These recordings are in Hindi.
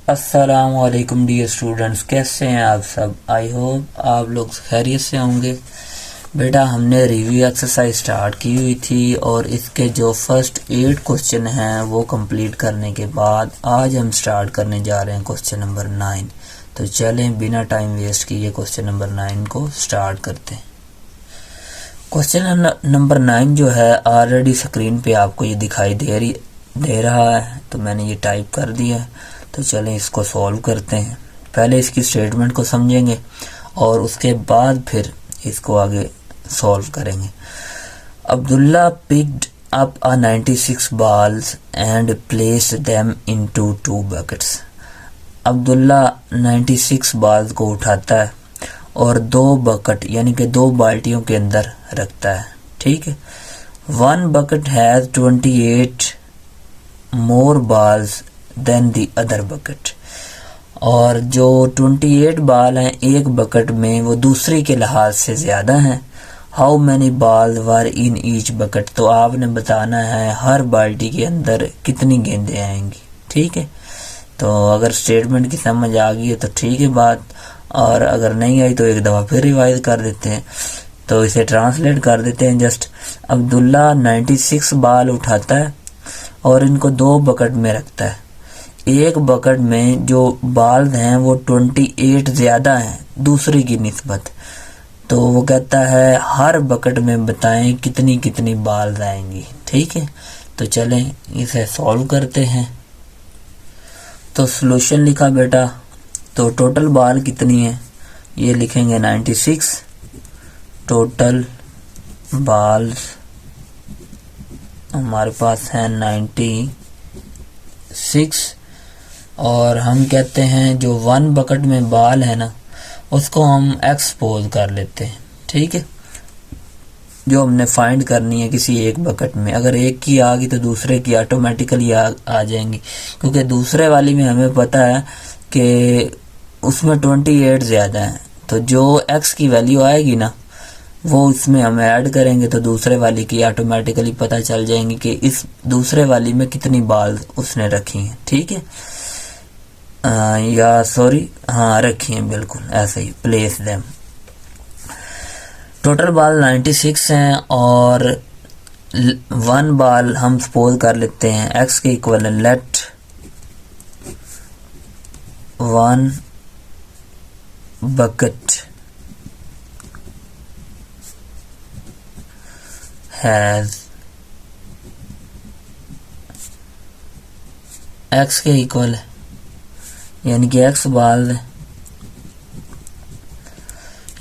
अस्सलाम वालेकुम डियर स्टूडेंट्स, कैसे हैं आप सब। आई होप आप लोग खैरियत से होंगे। बेटा हमने रिव्यू एक्सरसाइज स्टार्ट की हुई थी और इसके जो फर्स्ट 8 क्वेश्चन हैं वो कंप्लीट करने के बाद आज हम स्टार्ट करने जा रहे हैं क्वेश्चन नंबर 9। तो चलें बिना टाइम वेस्ट किए क्वेश्चन नंबर 9 को स्टार्ट करते हैं। क्वेश्चन नंबर 9 जो है ऑलरेडी स्क्रीन पे आपको ये दिखाई दे रहा है, तो मैंने ये टाइप कर दिया है। तो चलें इसको सॉल्व करते हैं। पहले इसकी स्टेटमेंट को समझेंगे और उसके बाद फिर इसको आगे सॉल्व करेंगे। Abdullah picked up a 96 balls and placed them into 2 buckets। Abdullah 96 बाल्स को उठाता है और 2 बकेट यानी कि 2 बाल्टियों के अंदर रखता है। ठीक है। 1 bucket has 28 more balls than the other bucket। और जो 28 बाल हैं एक बकेट में वो दूसरी के लिहाज से ज्यादा हैं। हाउ मैनी बाल वर इन ईच बकेट। तो आपने बताना है हर बाल्टी के अंदर कितनी गेंदें आएंगी। ठीक है। तो अगर स्टेटमेंट की समझ आ गई है तो ठीक है बात, और अगर नहीं आई तो एक दफा फिर रिवाइज कर देते हैं। तो इसे ट्रांसलेट कर देते हैं जस्ट। अब्दुल्ला 96 बाल उठाता है और इनको 2 बकेट में रखता है। एक बकेट में जो बाल हैं वो 28 ज्यादा हैं दूसरी की निस्बत। तो वो कहता है हर बकेट में बताएं कितनी कितनी बाल आएंगी। ठीक है। तो चलें इसे सॉल्व करते हैं। तो सॉल्यूशन लिखा बेटा, तो टोटल बाल कितनी है ये लिखेंगे 96। टोटल बाल्स हमारे पास है 96 और हम कहते हैं जो 1 बकेट में बाल है ना उसको हम एक्सपोज कर लेते हैं। ठीक है। जो हमने फाइंड करनी है किसी एक बकेट में, अगर एक की आ गई तो दूसरे की ऑटोमेटिकली आ जाएंगी, क्योंकि दूसरे वाली में हमें पता है कि उसमें 28 ज्यादा है। तो जो x की वैल्यू आएगी ना वो इसमें हम ऐड करेंगे तो दूसरे वाली की ऑटोमेटिकली पता चल जाएंगी कि इस दूसरे वाली में कितनी बाल उसने रखी हैं। ठीक है। या सॉरी हाँ रखी हैं, बिल्कुल ऐसे ही, प्लेस देम। टोटल बाल 96 हैं और 1 बाल हम सपोज कर लेते हैं x के equal. Let 1 bucket has x के इक्वल है यानी कि x बाल है,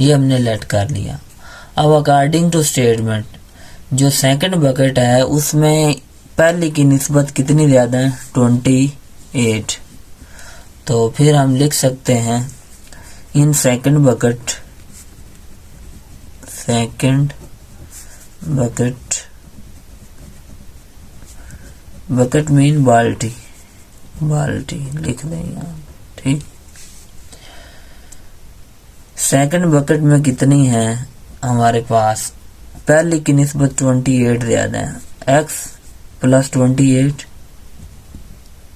ये हमने लेट कर लिया। अब अकॉर्डिंग टू स्टेटमेंट जो सेकंड बकेट है उसमें पहले की निस्बत कितनी ज्यादा है 28। तो फिर हम लिख सकते हैं इन सेकंड बकेट मीन बाल्टी लिख दें यहाँ। ठीक। सेकंड बकेट में कितनी है हमारे पास, पहले की निस्बत 28 ज्यादा है, x + 28।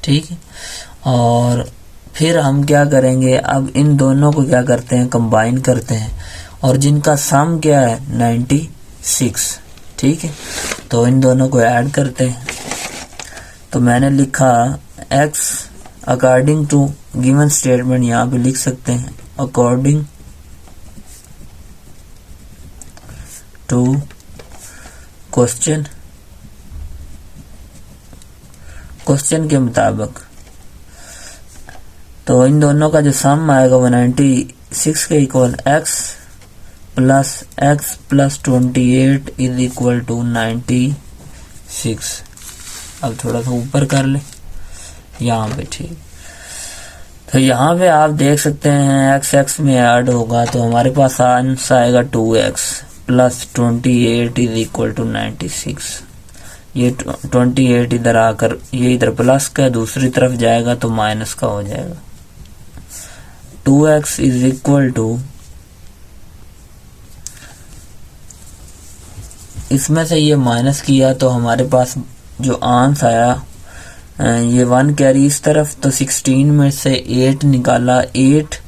ठीक है। और फिर हम क्या करेंगे, अब इन दोनों को क्या करते हैं कंबाइन करते हैं और जिनका सम क्या है 96। ठीक है। तो इन दोनों को ऐड करते हैं। तो मैंने लिखा x according to given statement, यहाँ पे लिख सकते हैं अकॉर्डिंग टू क्वेश्चन के मुताबिक। तो इन दोनों का जो सम आएगा वो 96 के equal x + 28 is equal to 96। अब थोड़ा सा ऊपर कर ले यहाँ पे। ठीक। तो यहाँ पे आप देख सकते हैं x में ऐड होगा तो हमारे पास आंसर आएगा 2x + 28 इज इक्वल टू 96। ये 28 इधर आकर ये इधर प्लस का दूसरी तरफ जाएगा तो माइनस का हो जाएगा। 2x इज इक्वल टू, इसमें से ये माइनस किया तो हमारे पास जो आंसर आया ये 1 कैरी इस तरफ, तो 16 में से 8 निकाला, 8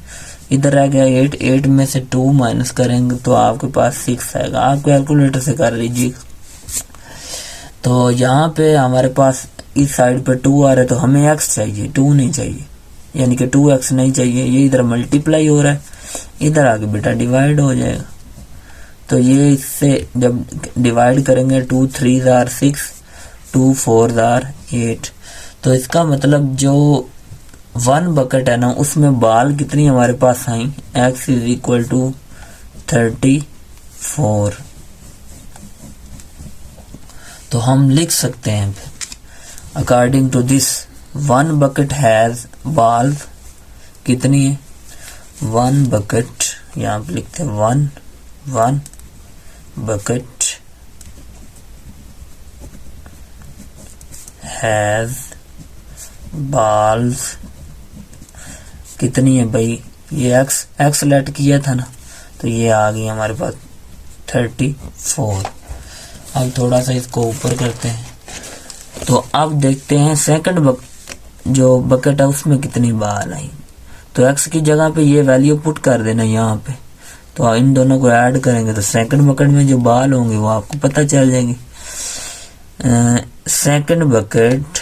इधर रह गया, 8 में से 2 माइनस करेंगे तो आपके पास 6 आएगा। आप कैलकुलेटर से कर लीजिए। तो यहाँ पे हमारे पास इस साइड पे 2 आ रहा है, तो हमें x चाहिए, 2 नहीं चाहिए, यानी कि 2x नहीं चाहिए। ये इधर मल्टीप्लाई हो रहा है, इधर आके बेटा डिवाइड हो जाएगा। तो ये इससे जब डिवाइड करेंगे 2 3 आर 6, 2 4 आर 8, तो इसका मतलब जो 1 बकेट है ना, उसमें बाल कितनी हमारे पास आई, x इज इक्वल टू 34। तो हम लिख सकते हैं according to this 1 bucket has ball कितनी है, 1 बकेट, यहाँ पे लिखते हैं 1 बकेट हैज बाल्स कितनी है भाई, ये x लेट किया था ना, तो ये आ गई हमारे पास 34। अब थोड़ा सा इसको ऊपर करते हैं, तो अब देखते हैं सेकंड जो बकेट है उसमें कितनी बाल आई। तो x की जगह पे ये वैल्यू पुट कर देना यहाँ पे, तो इन दोनों को ऐड करेंगे तो सेकंड बकेट में जो बाल होंगे वो आपको पता चल जाएंगे। सेकंड बकेट,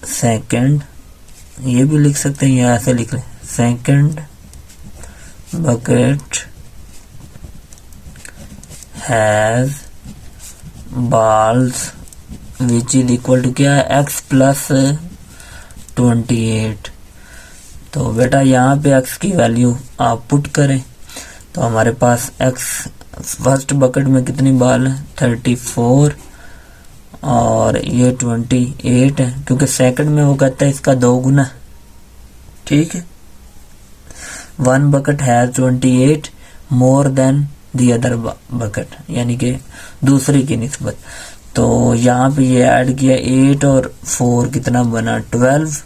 सेकंड ये भी लिख सकते हैं या ऐसे लिख लें, second bucket has balls which is equal to क्या है, x प्लस 28। तो बेटा यहाँ पे x की वैल्यू आप पुट करें, तो हमारे पास x फर्स्ट बकेट में कितनी बाल है, 34, और ये 28 है, क्योंकि सेकंड में वो कहता है इसका 2 गुना। ठीक है, 1 bucket has 28 more than the other bucket, यानी कि दूसरी की निस्बत। तो यहाँ पे ये ऐड किया, 8 और 4 कितना बना, 12,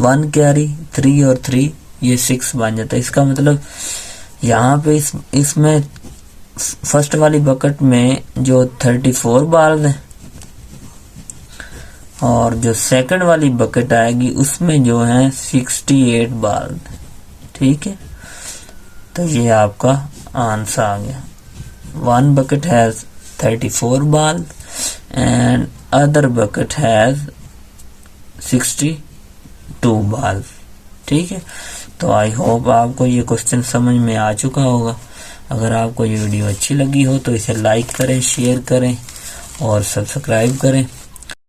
1 कैरी 3 और 3 ये 6 बन जाता है। इसका मतलब यहाँ पे इसमें फर्स्ट वाली बकेट में जो 34 बाल हैं, और जो सेकंड वाली बकेट आएगी उसमें जो है 68 बाल। ठीक है, तो ये आपका आंसर आ गया। 1 bucket has 34 ball and other bucket has 62 ball। ठीक है, तो आई होप आपको ये क्वेश्चन समझ में आ चुका होगा। अगर आपको ये वीडियो अच्छी लगी हो तो इसे लाइक करें, शेयर करें और सब्सक्राइब करें।